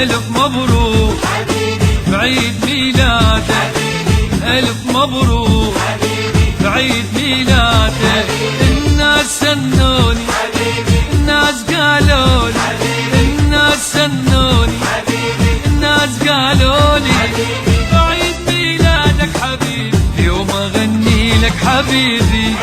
ألف مبروك بعيد ميلادك، ألف مبروك بعيد ميلادك. الناس سنوني، الناس قالولي، الناس سنوني، الناس قالولي بعيد ميلادك حبيبي، يوم أغني لك حبيبي.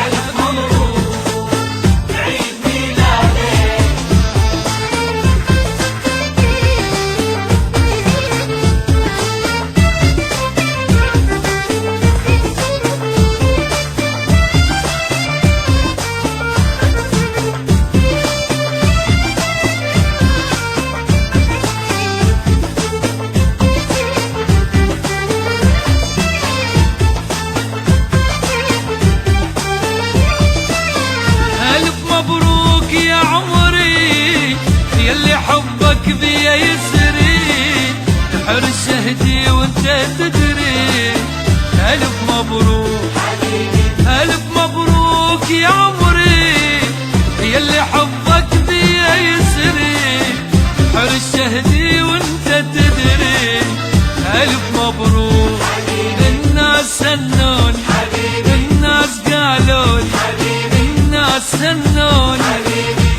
مبروك يا عمري يلي حبك بيا يسري، تحر شهدي وانت تدري. ألف مبروك ألف مبروك يا عمري يلي حبك بيا يسري، تحر شهدي وانت تدري. ألف مبروك الناس سنوني، الناس قالولي، الناس سنوني،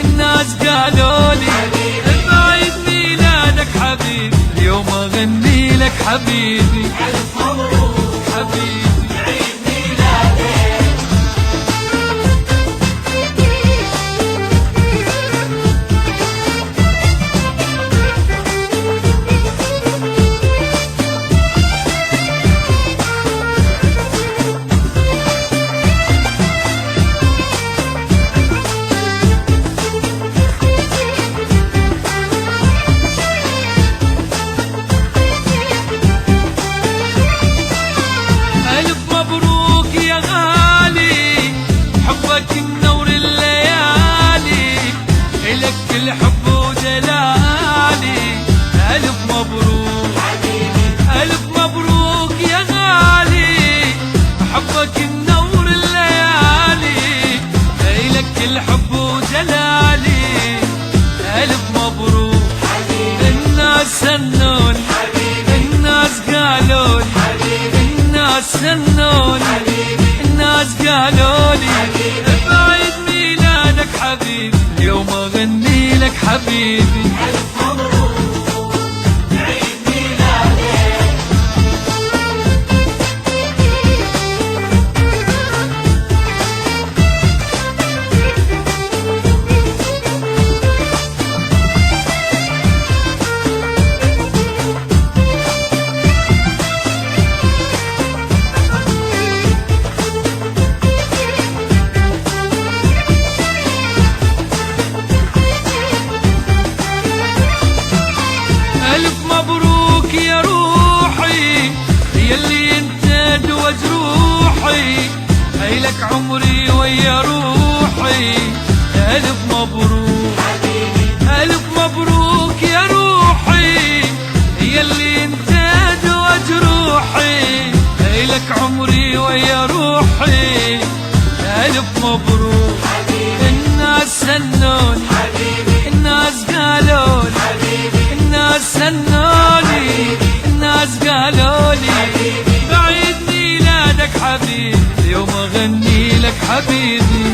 الناس قالولي بعيد ميلادك حبيبي، اليوم أغني لك حبيبي. ألف مبروك حبيبي بعيد ميلادك. النور الليالي إلك كل حب وجلالي. ألف مبروك ألف مبروك يا غالي، حبك النور الليالي إلك كل حب وجلالي. ألف مبروك الناس سنوني، الناس قالولي، الناس سنوني، الناس قالولي بعيد ميلادك حبيبي، اليوم أغني لك حبيبي. ألف مبروك بعيد ميلادك. ألف مبروك يا روحي يلي انت دوا جروحي، هيلك عمري ويا روحي. ألف مبروك ألف مبروك يا روحي يلي انت دوا جروحي، هيلك عمري ويا روحي. ألف مبروك الناس سنوني، الناس قالولي، الناس سنوني، الناس قالولي بعيد ميلادك حبيبي، اليوم أغني لك حبيبي.